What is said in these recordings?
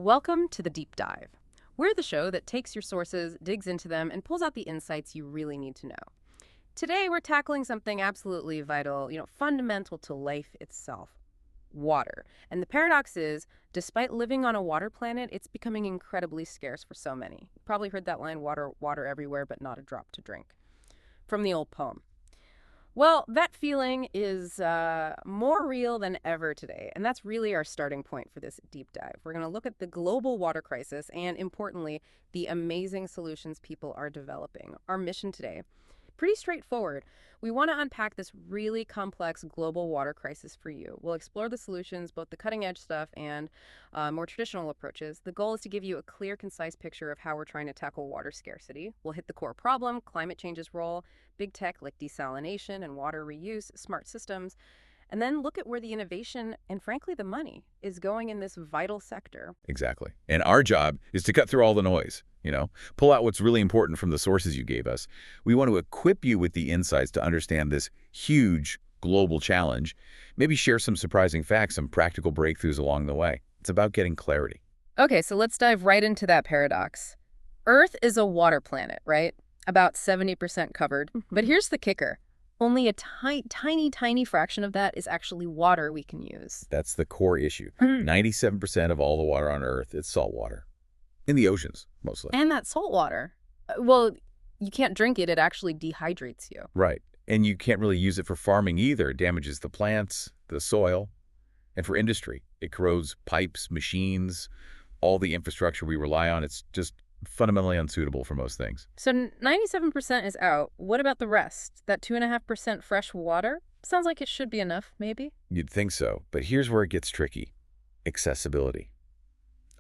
Welcome to the Deep Dive. We're the show that takes your sources, digs into them, and pulls out the insights you really need to know. Today, we're tackling something absolutely vital, fundamental to life itself: water. And the paradox is, despite living on a water planet, it's becoming incredibly scarce for so many. You've probably heard that line, water, water everywhere, but not a drop to drink, from the old poem. Well, that feeling is more real than ever today, and that's really our starting point for this deep dive. We're going to look at the global water crisis and, importantly, the amazing solutions people are developing. Our mission today, pretty straightforward. We want to unpack this really complex global water crisis for you. We'll explore the solutions, both the cutting-edge stuff and more traditional approaches. The goal is to give you a clear, concise picture of how we're trying to tackle water scarcity. We'll hit the core problem, climate change's role, big tech like desalination and water reuse, smart systems, and then look at where the innovation and, frankly, the money is going in this vital sector. Exactly. And our job is to cut through all the noise, pull out what's really important from the sources you gave us. We want to equip you with the insights to understand this huge global challenge, maybe share some surprising facts, some practical breakthroughs along the way. It's about getting clarity. Okay, so let's dive right into that paradox. Earth is a water planet, right? About 70% covered. But here's the kicker. Only a tiny fraction of that is actually water we can use. That's the core issue. 97% of all the water on Earth is salt water. In the oceans, mostly. And that salt water, well, you can't drink it. It actually dehydrates you. Right. And you can't really use it for farming either. It damages the plants, the soil. And for industry, it corrodes pipes, machines, all the infrastructure we rely on. It's just fundamentally unsuitable for most things. So 97% is out. What about the rest? That 2.5% fresh water? Sounds like it should be enough, maybe? You'd think so, but here's where it gets tricky. Accessibility.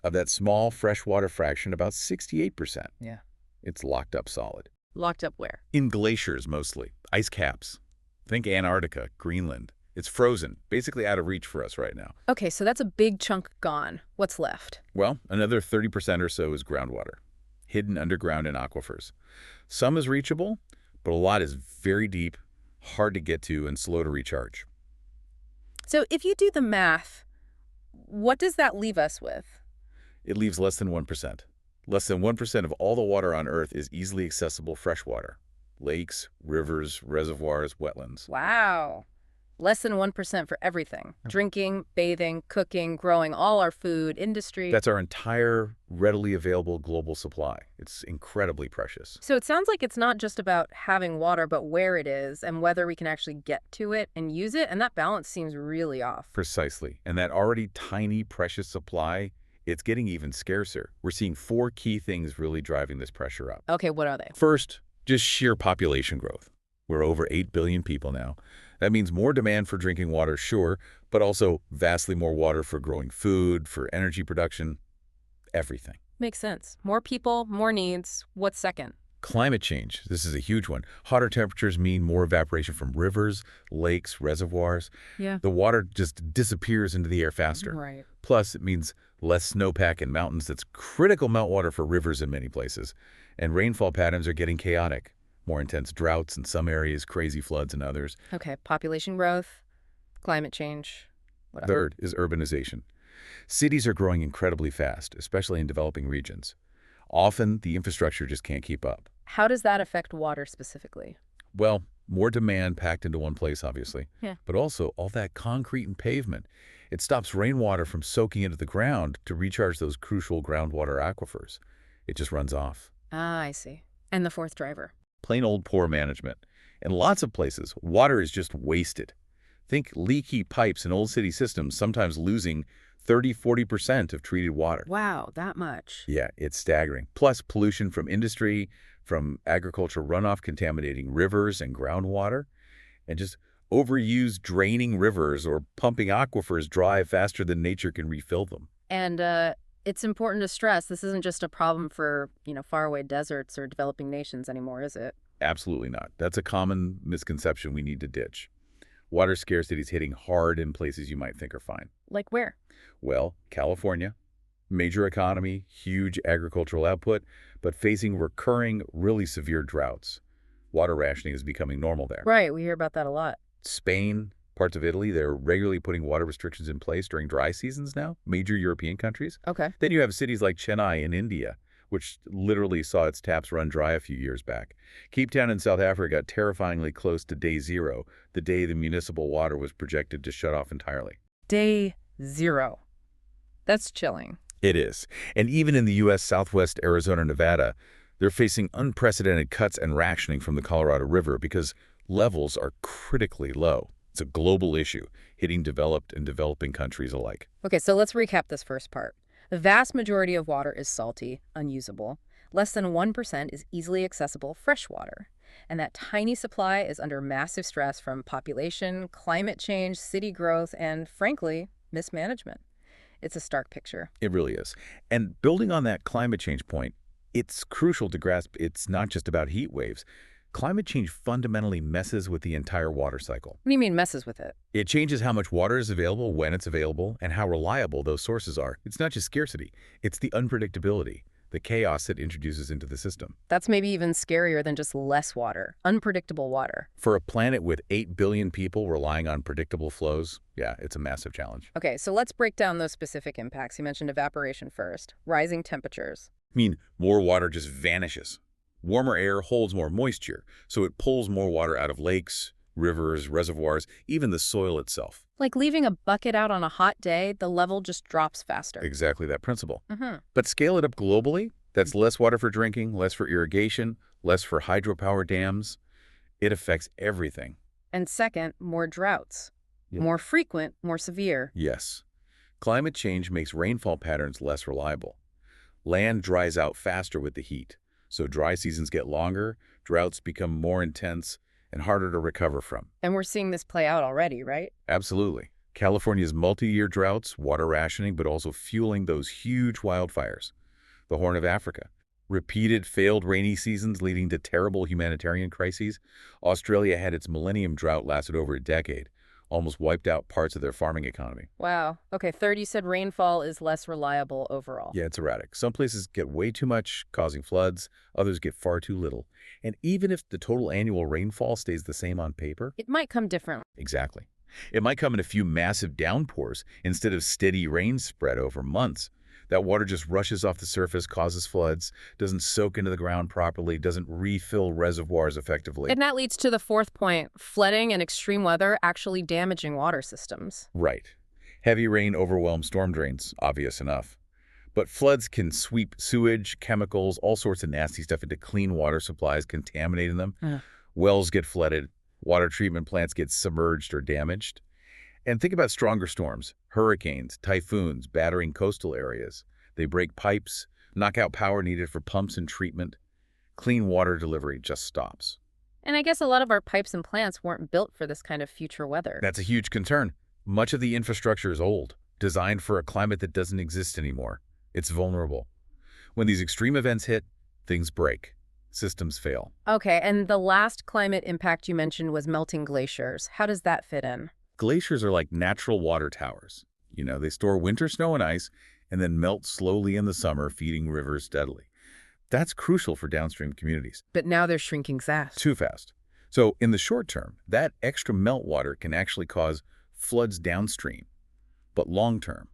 Of that small freshwater fraction, about 68%. Yeah. It's locked up solid. Locked up where? In glaciers, mostly. Ice caps. Think Antarctica, Greenland. It's frozen, basically out of reach for us right now. Okay, so that's a big chunk gone. What's left? Well, another 30% or so is groundwater, hidden underground in aquifers. Some is reachable, but a lot is very deep, hard to get to, and slow to recharge. So if you do the math, what does that leave us with? It leaves less than 1%. Less than 1% of all the water on Earth is easily accessible freshwater. Lakes, rivers, reservoirs, wetlands. Wow. Less than 1% for everything. Drinking, bathing, cooking, growing all our food, industry. That's our entire readily available global supply. It's incredibly precious. So it sounds like it's not just about having water, but where it is and whether we can actually get to it and use it. And that balance seems really off. Precisely. And that already tiny, precious supply, it's getting even scarcer. We're seeing 4 key things really driving this pressure up. Okay, what are they? First, just sheer population growth. We're over 8 billion people now. That means more demand for drinking water, sure, but also vastly more water for growing food, for energy production, everything. Makes sense. More people, more needs. What's second? Climate change. This is a huge one. Hotter temperatures mean more evaporation from rivers, lakes, reservoirs. Yeah. The water just disappears into the air faster. Right. Plus, it means less snowpack in mountains. That's critical meltwater for rivers in many places. And rainfall patterns are getting chaotic. More intense droughts in some areas, crazy floods in others. Okay, population growth, climate change. What else? Third is urbanization. Cities are growing incredibly fast, especially in developing regions. Often, the infrastructure just can't keep up. How does that affect water specifically? Well, more demand packed into one place, obviously. Yeah. But also, all that concrete and pavement. It stops rainwater from soaking into the ground to recharge those crucial groundwater aquifers. It just runs off. Ah, I see. And the fourth driver? Plain old poor management. In lots of places, water is just wasted. Think leaky pipes in old city systems, sometimes losing 30–40% of treated water. Wow, that much. Yeah, it's staggering. Plus pollution from industry, from agricultural runoff contaminating rivers and groundwater, and just overused draining rivers or pumping aquifers dry faster than nature can refill them. And it's important to stress this isn't just a problem for, faraway deserts or developing nations anymore, is it? Absolutely not. That's a common misconception we need to ditch. Water scarcity is hitting hard in places you might think are fine. Like where? Well, California, major economy, huge agricultural output, but facing recurring, really severe droughts. Water rationing is becoming normal there. Right, we hear about that a lot. Spain, Parts of Italy, they're regularly putting water restrictions in place during dry seasons now, major European countries. Okay. Then you have cities like Chennai in India, which literally saw its taps run dry a few years back. Cape Town in South Africa got terrifyingly close to day zero, the day the municipal water was projected to shut off entirely. Day zero. That's chilling. It is. And even in the U.S. Southwest, Arizona, Nevada, they're facing unprecedented cuts and rationing from the Colorado River because levels are critically low. It's a global issue, hitting developed and developing countries alike. Okay, so let's recap this first part. The vast majority of water is salty, unusable. Less than 1% is easily accessible freshwater. And that tiny supply is under massive stress from population, climate change, city growth, and, frankly, mismanagement. It's a stark picture. It really is. And building on that climate change point, it's crucial to grasp it's not just about heat waves. Climate change fundamentally messes with the entire water cycle. What do you mean messes with it? It changes how much water is available, when it's available, and how reliable those sources are. It's not just scarcity, it's the unpredictability, the chaos it introduces into the system. That's maybe even scarier than just less water, unpredictable water. For a planet with 8 billion people relying on predictable flows, yeah, it's a massive challenge. Okay, so let's break down those specific impacts. You mentioned evaporation first, rising temperatures. I mean, more water just vanishes. Warmer air holds more moisture, so it pulls more water out of lakes, rivers, reservoirs, even the soil itself. Like leaving a bucket out on a hot day, the level just drops faster. Exactly that principle. Mm-hmm. But scale it up globally, that's less water for drinking, less for irrigation, less for hydropower dams. It affects everything. And second, more droughts. Yeah. More frequent, more severe. Yes. Climate change makes rainfall patterns less reliable. Land dries out faster with the heat, so dry seasons get longer, droughts become more intense, and harder to recover from. And we're seeing this play out already, right? Absolutely. California's multi-year droughts, water rationing, but also fueling those huge wildfires. The Horn of Africa. Repeated failed rainy seasons leading to terrible humanitarian crises. Australia had its millennium drought lasted over a decade, almost wiped out parts of their farming economy. Wow. Okay, third, you said rainfall is less reliable overall. Yeah, it's erratic. Some places get way too much, causing floods. Others get far too little. And even if the total annual rainfall stays the same on paper, It might come differently. exactly. It might come in a few massive downpours instead of steady rain spread over months. That water just rushes off the surface, causes floods, doesn't soak into the ground properly, doesn't refill reservoirs effectively. And that leads to the fourth point, flooding and extreme weather actually damaging water systems. Right. Heavy rain overwhelms storm drains, obvious enough. But floods can sweep sewage, chemicals, all sorts of nasty stuff into clean water supplies, contaminating them. Ugh. Wells get flooded, water treatment plants get submerged or damaged. And think about stronger storms, hurricanes, typhoons, battering coastal areas. They break pipes, knock out power needed for pumps and treatment. Clean water delivery just stops. And I guess a lot of our pipes and plants weren't built for this kind of future weather. That's a huge concern. Much of the infrastructure is old, designed for a climate that doesn't exist anymore. It's vulnerable. When these extreme events hit, things break. Systems fail. Okay, and the last climate impact you mentioned was melting glaciers. How does that fit in? Glaciers are like natural water towers. You know, they store winter snow and ice and then melt slowly in the summer, feeding rivers steadily. That's crucial for downstream communities. But now they're shrinking fast. Too fast. So in the short term, that extra meltwater can actually cause floods downstream. But long term,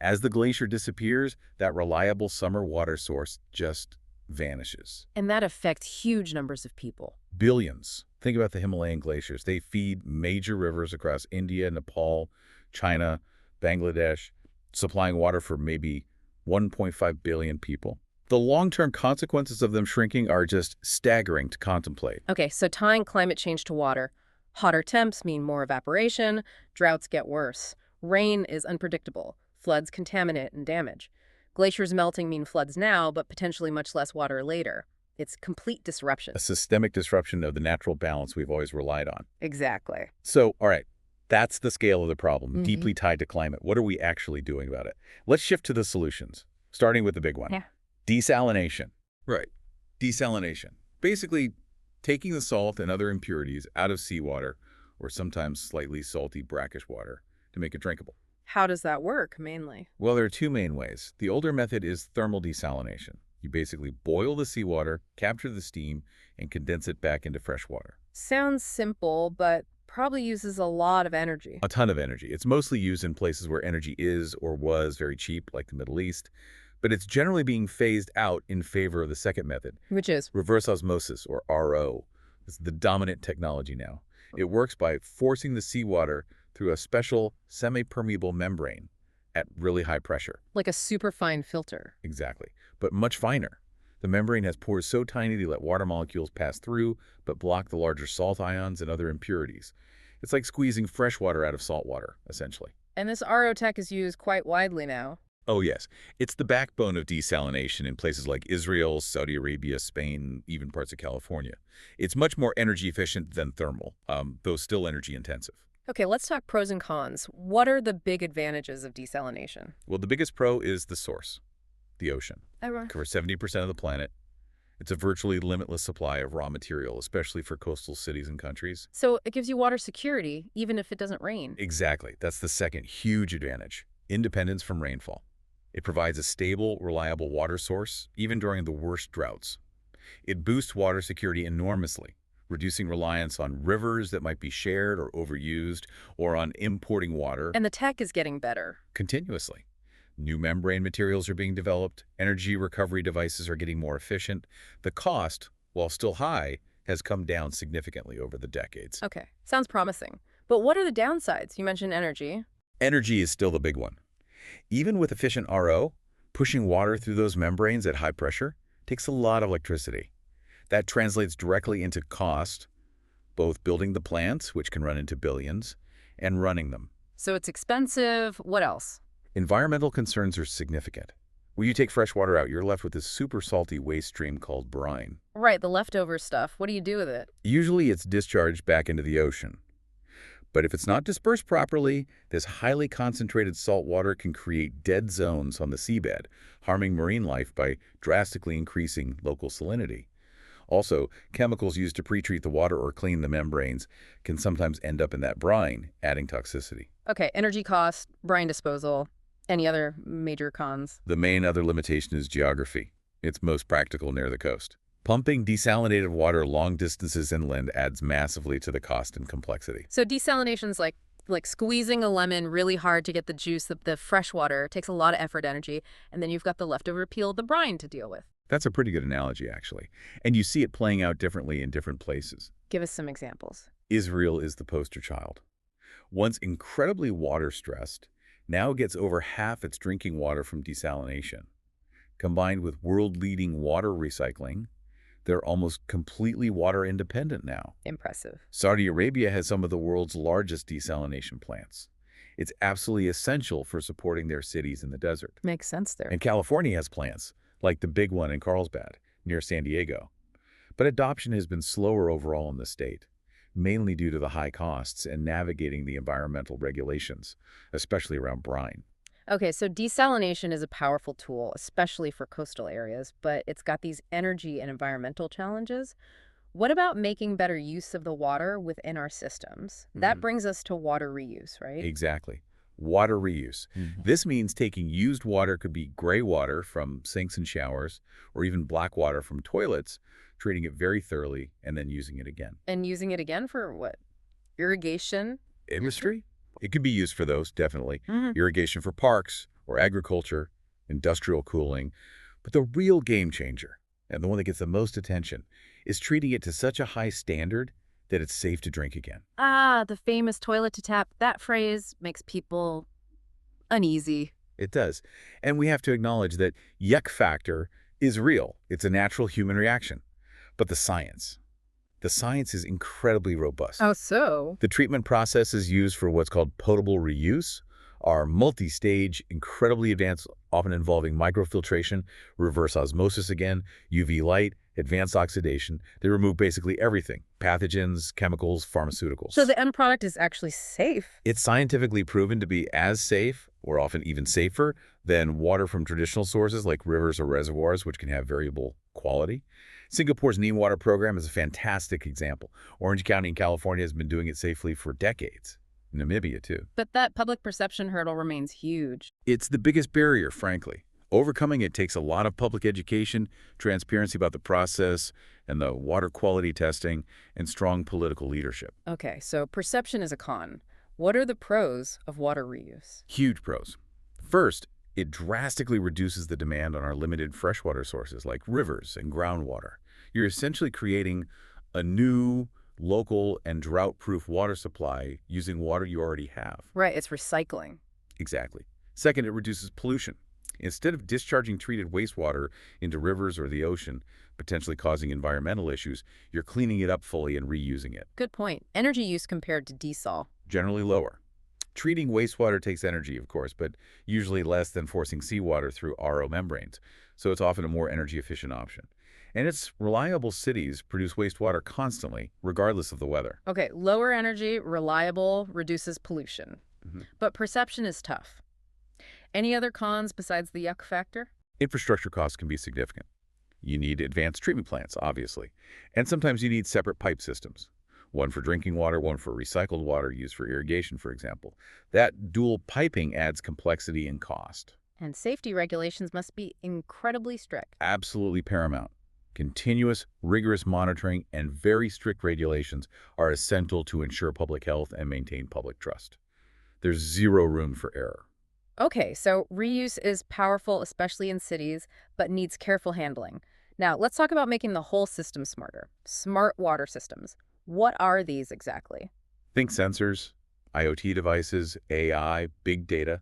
as the glacier disappears, that reliable summer water source just vanishes. And that affects huge numbers of people. Billions. Think about the Himalayan glaciers. They feed major rivers across India, Nepal, China, Bangladesh, supplying water for maybe 1.5 billion people. The long-term consequences of them shrinking are just staggering to contemplate. Okay, so tying climate change to water. Hotter temps mean more evaporation, droughts get worse. Rain is unpredictable, floods contaminate and damage. Glaciers melting mean floods now, but potentially much less water later. It's complete disruption. A systemic disruption of the natural balance we've always relied on. Exactly. So, all right, that's the scale of the problem, Mhm. deeply tied to climate. What are we actually doing about it? Let's shift to the solutions, starting with the big one. Yeah. Desalination. Right. Desalination. Basically, taking the salt and other impurities out of seawater, or sometimes slightly salty brackish water, to make it drinkable. How does that work, mainly? Well, there are two main ways. The older method is thermal desalination. You basically boil the seawater, capture the steam, and condense it back into fresh water. Sounds simple, but probably uses a lot of energy. A ton of energy. It's mostly used in places where energy is or was very cheap, like the Middle East, but it's generally being phased out in favor of the second method, Which is? reverse osmosis, or RO. It's the dominant technology now. It works by forcing the seawater through a special semi-permeable membrane at really high pressure. Like a superfine filter. Exactly, but much finer. The membrane has pores so tiny they let water molecules pass through, but block the larger salt ions and other impurities. It's like squeezing fresh water out of salt water, essentially. And this RO tech is used quite widely now. Oh yes, it's the backbone of desalination in places like Israel, Saudi Arabia, Spain, even parts of California. It's much more energy efficient than thermal, though still energy intensive. Okay, let's talk pros and cons. What are the big advantages of desalination? Well, the biggest pro is the source, the ocean. Ever. Covers 70% of the planet. It's a virtually limitless supply of raw material, especially for coastal cities and countries. So it gives you water security, even if it doesn't rain. Exactly. That's the second huge advantage. Independence from rainfall. It provides a stable, reliable water source, even during the worst droughts. It boosts water security enormously, reducing reliance on rivers that might be shared or overused, or on importing water And the tech is getting better. continuously. New membrane materials are being developed, energy recovery devices are getting more efficient. The cost, while still high, has come down significantly over the decades. Okay, sounds promising. But what are the downsides? You mentioned energy. Energy is still the big one. Even with efficient RO, pushing water through those membranes at high pressure takes a lot of electricity. That translates directly into cost, both building the plants, which can run into billions, and running them. So it's expensive. What else? Environmental concerns are significant. When you take fresh water out, you're left with this super salty waste stream called brine. Right, the leftover stuff. What do you do with it? Usually it's discharged back into the ocean. But if it's not dispersed properly, this highly concentrated salt water can create dead zones on the seabed, harming marine life by drastically increasing local salinity. Also, chemicals used to pretreat the water or clean the membranes can sometimes end up in that brine, adding toxicity. Okay, energy cost, brine disposal. Any other major cons? The main other limitation is geography. It's most practical near the coast. Pumping desalinated water long distances inland adds massively to the cost and complexity. So desalination's like squeezing a lemon really hard to get the juice of the fresh water. It takes a lot of effort, energy, and then you've got the leftover peel of the brine to deal with. That's a pretty good analogy, actually. And you see it playing out differently in different places. Give us some examples. Israel is the poster child. Once incredibly water-stressed, now gets over half its drinking water from desalination. Combined with world-leading water recycling, they're almost completely water independent now. Impressive. Saudi Arabia has some of the world's largest desalination plants. It's absolutely essential for supporting their cities in the desert. Makes sense there. And California has plants, like the big one in Carlsbad, near San Diego. But adoption has been slower overall in the state, mainly due to the high costs and navigating the environmental regulations, especially around brine. Okay, so desalination is a powerful tool, especially for coastal areas, but it's got these energy and environmental challenges. What about making better use of the water within our systems? That brings us to water reuse, right? Exactly. Water reuse. This means taking used water, could be gray water from sinks and showers, or even black water from toilets, treating it very thoroughly, and then using it again. And using it again for what? Irrigation? Industry? It could be used for those, definitely. Mhm. Irrigation for parks or agriculture, industrial cooling. But the real game changer, and the one that gets the most attention, is treating it to such a high standard that it's safe to drink again. Ah, the famous toilet to tap. That phrase makes people uneasy. It does. And we have to acknowledge that yuck factor is real. It's a natural human reaction. But the science is incredibly robust. Oh, so? The treatment processes used for what's called potable reuse are multi-stage, incredibly advanced, often involving microfiltration, reverse osmosis again, UV light, advanced oxidation. They remove basically everything: pathogens, chemicals, pharmaceuticals. So the end product is actually safe? It's scientifically proven to be as safe, or often even safer, than water from traditional sources like rivers or reservoirs, which can have variable quality. Singapore's Neem Water program is a fantastic example. Orange County in California has been doing it safely for decades. Namibia, too. But that public perception hurdle remains huge. It's the biggest barrier, frankly. Overcoming it takes a lot of public education, transparency about the process, and the water quality testing, and strong political leadership. Okay, so perception is a con. What are the pros of water reuse? Huge pros. First, it drastically reduces the demand on our limited freshwater sources like rivers and groundwater. You're essentially creating a new, local, and drought-proof water supply using water you already have. Right, it's recycling. Exactly. Second, it reduces pollution. Instead of discharging treated wastewater into rivers or the ocean, potentially causing environmental issues, you're cleaning it up fully and reusing it. Good point. Energy use compared to desal. Generally lower. Treating wastewater takes energy, of course, but usually less than forcing seawater through RO membranes, so it's often a more energy-efficient option. And its reliable cities produce wastewater constantly, regardless of the weather. Okay, lower energy, reliable, reduces pollution. Mhm. But perception is tough. Any other cons besides the yuck factor? Infrastructure costs can be significant. You need advanced treatment plants, obviously, and sometimes you need separate pipe systems. One for drinking water, one for recycled water used for irrigation, for example. That dual piping adds complexity and cost. And safety regulations must be incredibly strict. Absolutely paramount. Continuous, rigorous monitoring and very strict regulations are essential to ensure public health and maintain public trust. There's zero room for error. Okay, so reuse is powerful, especially in cities, but needs careful handling. Now, let's talk about making the whole system smarter. Smart water systems. What are these exactly? Think sensors, IoT devices, AI, big data,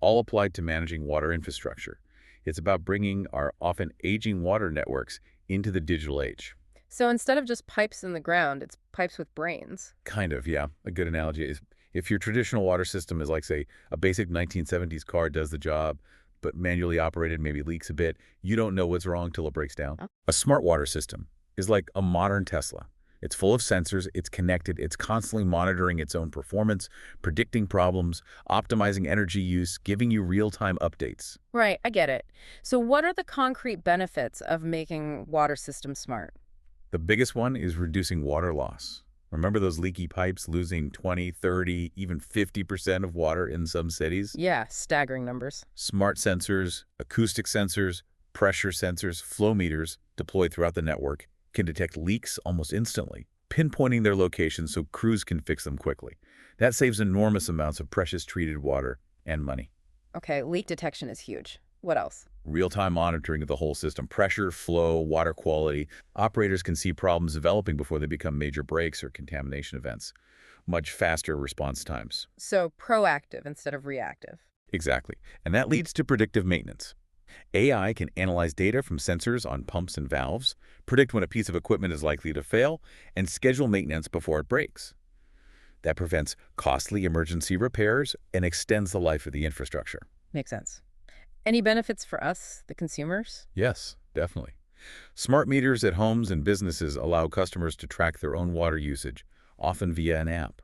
all applied to managing water infrastructure. It's about bringing our often aging water networks into the digital age. So instead of just pipes in the ground, it's pipes with brains. Kind of, yeah. A good analogy is if your traditional water system is like, say, a basic 1970s car does the job, but manually operated, maybe leaks a bit, you don't know what's wrong till it breaks down. Oh. A smart water system is like a modern Tesla. It's full of sensors, it's connected, it's constantly monitoring its own performance, predicting problems, optimizing energy use, giving you real-time updates. Right, I get it. So what are the concrete benefits of making water systems smart? The biggest one is reducing water loss. Remember those leaky pipes losing 20, 30, even 50% of water in some cities? Yeah, staggering numbers. Smart sensors, acoustic sensors, pressure sensors, flow meters deployed throughout the network can detect leaks almost instantly, pinpointing their location so crews can fix them quickly. That saves enormous amounts of precious treated water and money. Okay, leak detection is huge. What else? Real-time monitoring of the whole system, pressure, flow, water quality. Operators can see problems developing before they become major breaks or contamination events. Much faster response times. So proactive instead of reactive. Exactly. And that leads to predictive maintenance. AI can analyze data from sensors on pumps and valves, predict when a piece of equipment is likely to fail, and schedule maintenance before it breaks. That prevents costly emergency repairs and extends the life of the infrastructure. Makes sense. Any benefits for us, the consumers? Yes, definitely. Smart meters at homes and businesses allow customers to track their own water usage, often via an app.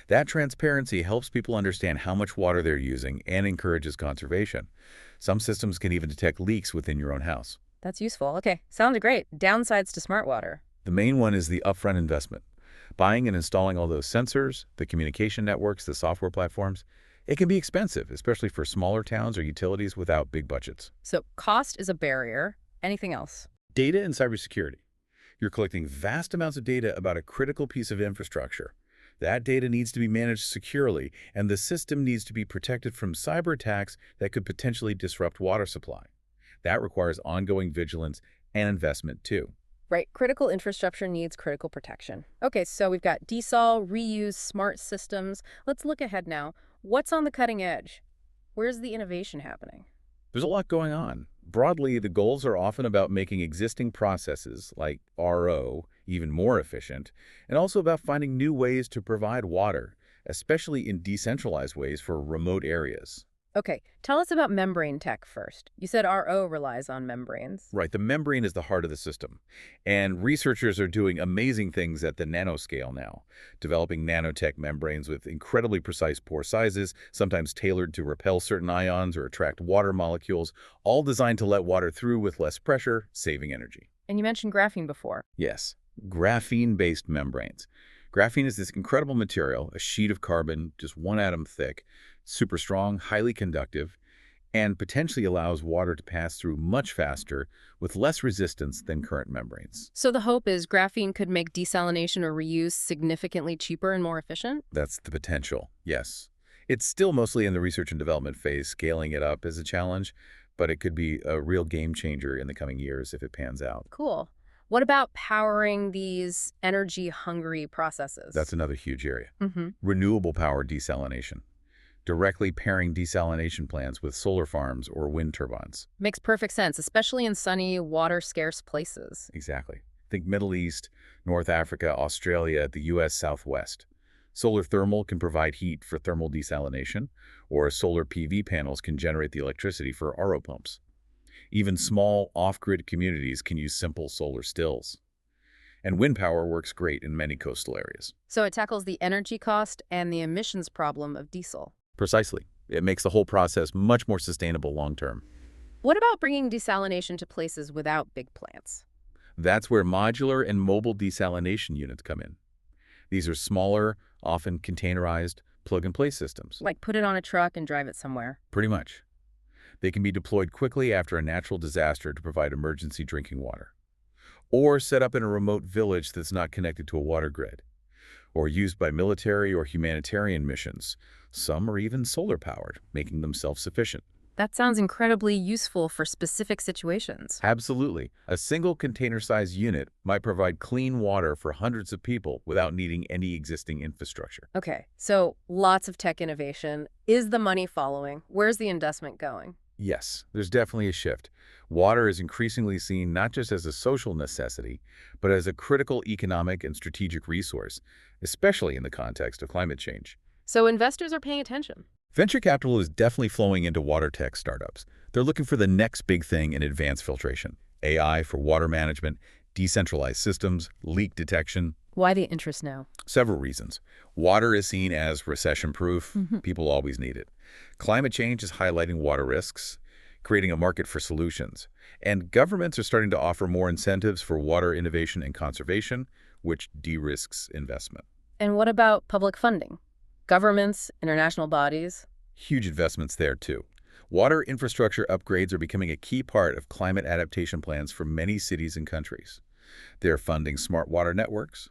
That transparency helps people understand how much water they're using and encourages conservation. Some systems can even detect leaks within your own house. That's useful. Okay, sounds great. Downsides to smart water. The main one is the upfront investment. Buying and installing all those sensors, the communication networks, the software platforms, it can be expensive, especially for smaller towns or utilities without big budgets. So cost is a barrier. Anything else? Data and cybersecurity. You're collecting vast amounts of data about a critical piece of infrastructure. That data needs to be managed securely, and the system needs to be protected from cyber attacks that could potentially disrupt water supply. That requires ongoing vigilance and investment, too. Right, critical infrastructure needs critical protection. Okay, so we've got desal, reuse, smart systems. Let's look ahead now. What's on the cutting edge? Where's the innovation happening? There's a lot going on. Broadly, the goals are often about making existing processes, like RO, even more efficient, and also about finding new ways to provide water, especially in decentralized ways for remote areas. Okay, tell us about membrane tech first. You said RO relies on membranes. Right, the membrane is the heart of the system. And researchers are doing amazing things at the nanoscale now, developing nanotech membranes with incredibly precise pore sizes, sometimes tailored to repel certain ions or attract water molecules, all designed to let water through with less pressure, saving energy. And you mentioned graphene before. Yes, graphene-based membranes. Graphene is this incredible material, a sheet of carbon, just one atom thick, super strong, highly conductive, and potentially allows water to pass through much faster with less resistance than current membranes. So the hope is graphene could make desalination or reuse significantly cheaper and more efficient? That's the potential, yes. It's still mostly in the research and development phase. Scaling it up is a challenge, but it could be a real game changer in the coming years if it pans out. Cool. What about powering these energy-hungry processes? That's another huge area. Mm-hmm. Renewable power desalination. Directly pairing desalination plants with solar farms or wind turbines. Makes perfect sense, especially in sunny, water-scarce places. Exactly. Think Middle East, North Africa, Australia, the U.S. Southwest. Solar thermal can provide heat for thermal desalination, or solar PV panels can generate the electricity for RO pumps. Even small, off-grid communities can use simple solar stills. And wind power works great in many coastal areas. So it tackles the energy cost and the emissions problem of diesel. Precisely. It makes the whole process much more sustainable long-term. What about bringing desalination to places without big plants? That's where modular and mobile desalination units come in. These are smaller, often containerized, plug-and-play systems. Like put it on a truck and drive it somewhere. Pretty much. They can be deployed quickly after a natural disaster to provide emergency drinking water, or set up in a remote village that's not connected to a water grid, or used by military or humanitarian missions. Some are even solar-powered, making them self-sufficient. That sounds incredibly useful for specific situations. Absolutely. A single container-sized unit might provide clean water for hundreds of people without needing any existing infrastructure. Okay, so lots of tech innovation. Is the money following? Where's the investment going? Yes, there's definitely a shift. Water is increasingly seen not just as a social necessity, but as a critical economic and strategic resource, especially in the context of climate change. So investors are paying attention. Venture capital is definitely flowing into water tech startups. They're looking for the next big thing in advanced filtration, AI for water management, decentralized systems, leak detection. Why the interest now? Several reasons. Water is seen as recession-proof. People always need it. Climate change is highlighting water risks, creating a market for solutions. And governments are starting to offer more incentives for water innovation and conservation, which de-risks investment. And what about public funding? Governments, international bodies? Huge investments there, too. Water infrastructure upgrades are becoming a key part of climate adaptation plans for many cities and countries. They're funding smart water networks,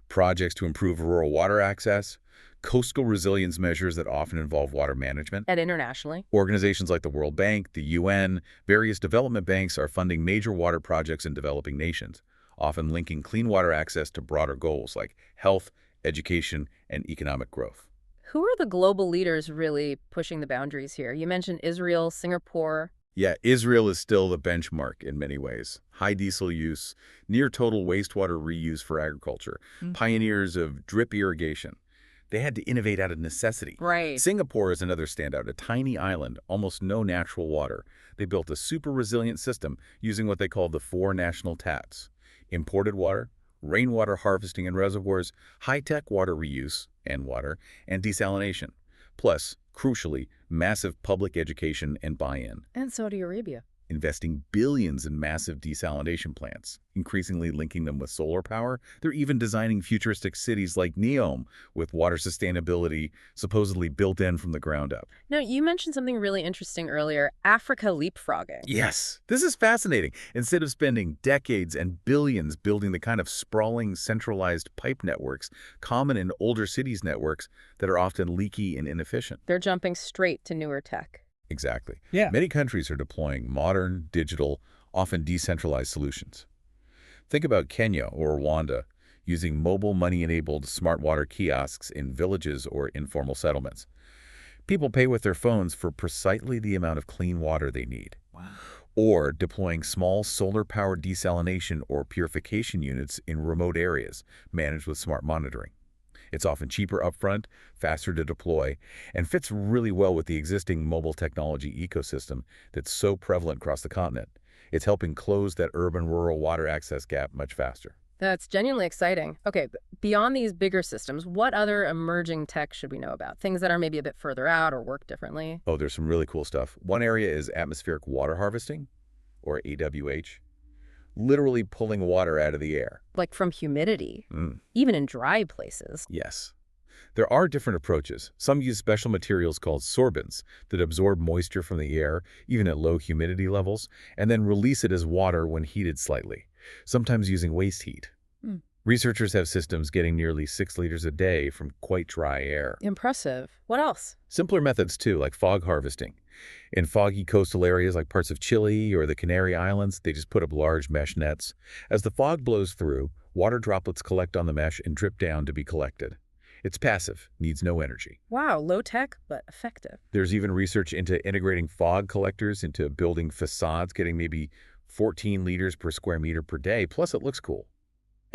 projects to improve rural water access, coastal resilience measures that often involve water management. And internationally? Organizations like the World Bank, the UN, various development banks are funding major water projects in developing nations, often linking clean water access to broader goals like health, education, and economic growth. Who are the global leaders really pushing the boundaries here? You mentioned Israel, Singapore. Yeah, Israel is still the benchmark in many ways. High diesel use, near total wastewater reuse for agriculture, pioneers of drip irrigation. They had to innovate out of necessity. Right. Singapore is another standout, a tiny island, almost no natural water. They built a super resilient system using what they call the 4 national TATs: imported water, rainwater harvesting in reservoirs, high-tech water reuse and water, and desalination. Plus, crucially, massive public education and buy-in. And Saudi Arabia. Investing billions in massive desalination plants, increasingly linking them with solar power. They're even designing futuristic cities like Neom with water sustainability supposedly built in from the ground up. Now, you mentioned something really interesting earlier, Africa leapfrogging. Yes, this is fascinating. Instead of spending decades and billions building the kind of sprawling, centralized pipe networks common in older cities networks that are often leaky and inefficient. They're jumping straight to newer tech. Exactly. Yeah. Many countries are deploying modern, digital, often decentralized solutions. Think about Kenya or Rwanda using mobile money-enabled smart water kiosks in villages or informal settlements. People pay with their phones for precisely the amount of clean water they need. Wow. Or deploying small solar-powered desalination or purification units in remote areas managed with smart monitoring. It's often cheaper upfront, faster to deploy, and fits really well with the existing mobile technology ecosystem that's so prevalent across the continent. It's helping close that urban-rural water access gap much faster. That's genuinely exciting. Okay, beyond these bigger systems, what other emerging tech should we know about? Things that are maybe a bit further out or work differently? Oh, there's some really cool stuff. One area is atmospheric water harvesting, or AWH, literally pulling water out of the air. Like from humidity, even in dry places. Yes. There are different approaches. Some use special materials called sorbents that absorb moisture from the air, even at low humidity levels, and then release it as water when heated slightly, sometimes using waste heat. Hmm. Researchers have systems getting nearly 6 liters a day from quite dry air. Impressive. What else? Simpler methods, too, like fog harvesting. In foggy coastal areas like parts of Chile or the Canary Islands, they just put up large mesh nets. As the fog blows through, water droplets collect on the mesh and drip down to be collected. It's passive, needs no energy. Wow, low tech, but effective. There's even research into integrating fog collectors into building facades, getting maybe 14 liters per square meter per day, plus it looks cool.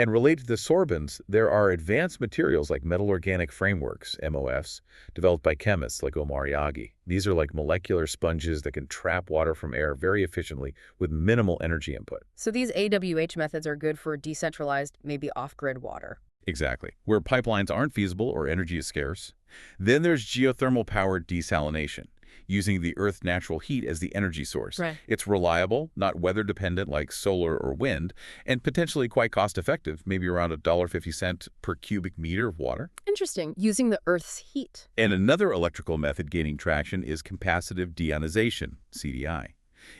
And related to sorbents, there are advanced materials like metal organic frameworks, MOFs, developed by chemists like Omar Yagi. These are like molecular sponges that can trap water from air very efficiently with minimal energy input. So these AWH methods are good for decentralized, maybe off-grid water. Exactly. Where pipelines aren't feasible or energy is scarce. Then there's geothermal-powered desalination, using the Earth's natural heat as the energy source. Right. It's reliable, not weather-dependent like solar or wind, and potentially quite cost-effective, maybe around $1.50 per cubic meter of water. Interesting, using the Earth's heat. And another electrical method gaining traction is capacitive deionization, CDI.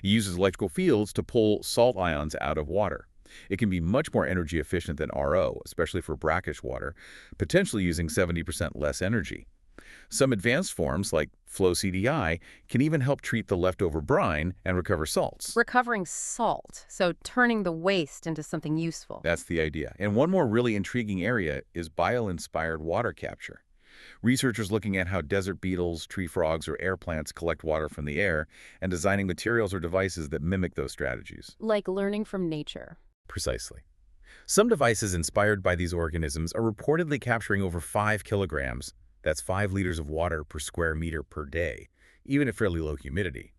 It uses electrical fields to pull salt ions out of water. It can be much more energy efficient than RO, especially for brackish water, potentially using 70% less energy. Some advanced forms, like flow CDI, can even help treat the leftover brine and recover salts. Recovering salt, so turning the waste into something useful. That's the idea. And one more really intriguing area is bio-inspired water capture. Researchers looking at how desert beetles, tree frogs, or air plants collect water from the air and designing materials or devices that mimic those strategies. Like learning from nature. Precisely. Some devices inspired by these organisms are reportedly capturing over 5 kilograms. That's 5 liters of water per square meter per day, even at fairly low humidity.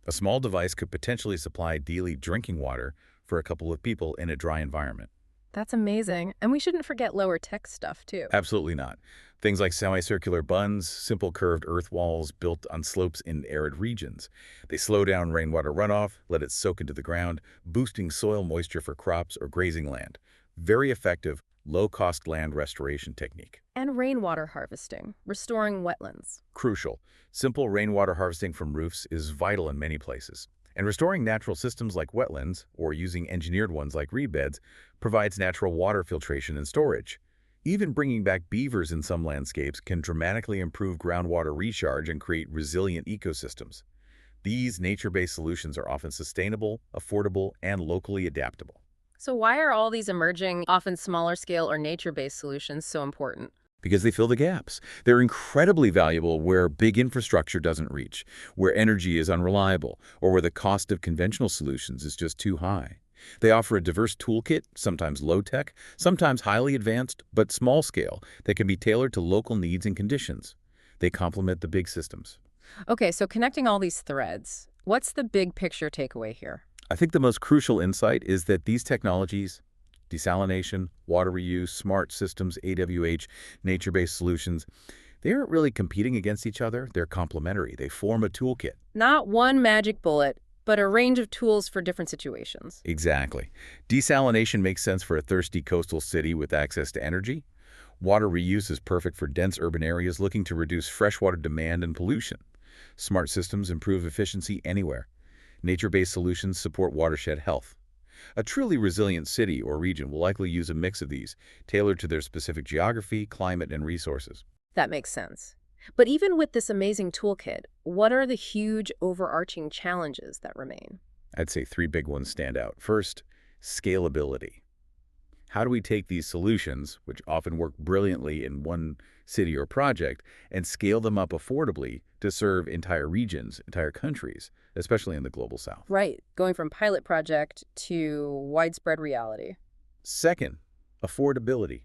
A small device could potentially supply daily drinking water for a couple of people in a dry environment. That's amazing. And we shouldn't forget lower tech stuff, too. Absolutely not. Things like semicircular bunds, simple curved earth walls built on slopes in arid regions. They slow down rainwater runoff, let it soak into the ground, boosting soil moisture for crops or grazing land. Very effective, low-cost land restoration technique. And rainwater harvesting, restoring wetlands. Crucial. Simple rainwater harvesting from roofs is vital in many places. And restoring natural systems like wetlands, or using engineered ones like reed beds, provides natural water filtration and storage. Even bringing back beavers in some landscapes can dramatically improve groundwater recharge and create resilient ecosystems. These nature-based solutions are often sustainable, affordable, and locally adaptable. So why are all these emerging, often smaller scale or nature-based solutions so important? Because they fill the gaps. They're incredibly valuable where big infrastructure doesn't reach, where energy is unreliable, or where the cost of conventional solutions is just too high. They offer a diverse toolkit, sometimes low-tech, sometimes highly advanced, but small-scale, that can be tailored to local needs and conditions. They complement the big systems. Okay, so connecting all these threads, what's the big picture takeaway here? I think the most crucial insight is that these technologies, desalination, water reuse, smart systems, AWH, nature-based solutions, they aren't really competing against each other. They're complementary. They form a toolkit. Not one magic bullet, but a range of tools for different situations. Exactly. Desalination makes sense for a thirsty coastal city with access to energy. Water reuse is perfect for dense urban areas looking to reduce freshwater demand and pollution. Smart systems improve efficiency anywhere. Nature-based solutions support watershed health. A truly resilient city or region will likely use a mix of these, tailored to their specific geography, climate, and resources. That makes sense. But even with this amazing toolkit, what are the huge overarching challenges that remain? I'd say 3 big ones stand out. First, scalability. How do we take these solutions, which often work brilliantly in one city or project, and scale them up affordably to serve entire regions, entire countries, especially in the global south? Right, going from pilot project to widespread reality. Second, affordability.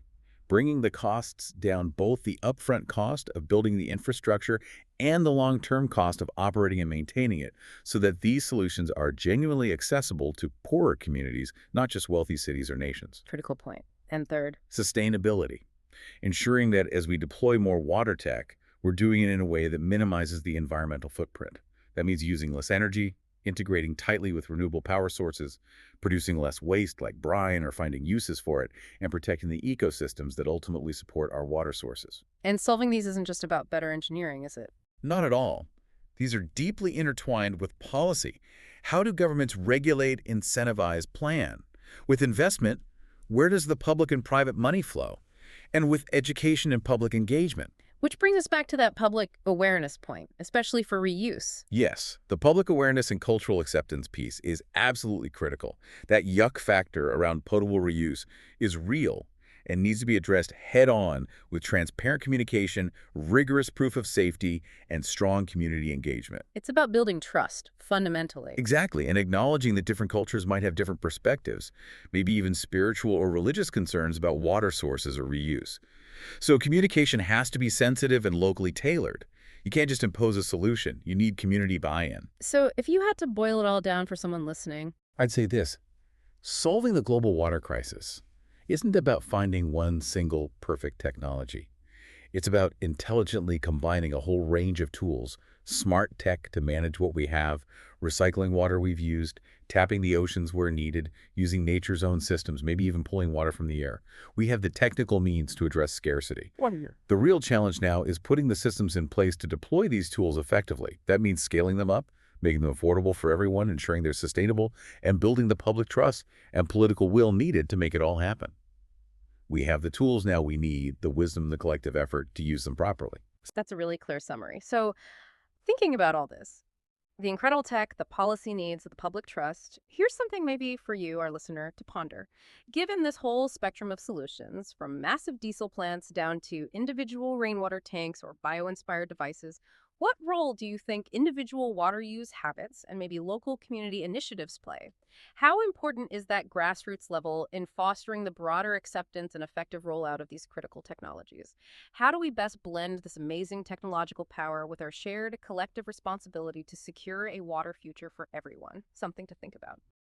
Bringing the costs down, both the upfront cost of building the infrastructure and the long-term cost of operating and maintaining it, so that these solutions are genuinely accessible to poorer communities, not just wealthy cities or nations. Critical point. And third, Sustainability. Ensuring that as we deploy more water tech, we're doing it in a way that minimizes the environmental footprint. That means using less energy, integrating tightly with renewable power sources, producing less waste like brine or finding uses for it, and protecting the ecosystems that ultimately support our water sources. And solving these isn't just about better engineering, is it? Not at all. These are deeply intertwined with policy. How do governments regulate, incentivize, plan? With investment, where does the public and private money flow? And with education and public engagement? Which brings us back to that public awareness point, especially for reuse. Yes, the public awareness and cultural acceptance piece is absolutely critical. That yuck factor around potable reuse is real and needs to be addressed head-on with transparent communication, rigorous proof of safety, and strong community engagement. It's about building trust, fundamentally. Exactly, and acknowledging that different cultures might have different perspectives, maybe even spiritual or religious concerns about water sources or reuse. So communication has to be sensitive and locally tailored. You can't just impose a solution. You need community buy-in. So if you had to boil it all down for someone listening, I'd say this: solving the global water crisis isn't about finding one single perfect technology. It's about intelligently combining a whole range of tools, smart tech to manage what we have, recycling water we've used, tapping the oceans where needed, using nature's own systems, maybe even pulling water from the air. We have the technical means to address scarcity. 1 year. The real challenge now is putting the systems in place to deploy these tools effectively. That means scaling them up, making them affordable for everyone, ensuring they're sustainable, and building the public trust and political will needed to make it all happen. We have the tools now we need, the wisdom, the collective effort to use them properly. that's a really clear summary. So thinking about all this, the incredible tech, the policy needs, the public trust, here's something maybe for you, our listener, to ponder. Given this whole spectrum of solutions, from massive diesel plants down to individual rainwater tanks or bio-inspired devices, what role do you think individual water use habits and maybe local community initiatives play? How important is that grassroots level in fostering the broader acceptance and effective rollout of these critical technologies? How do we best blend this amazing technological power with our shared collective responsibility to secure a water future for everyone? Something to think about.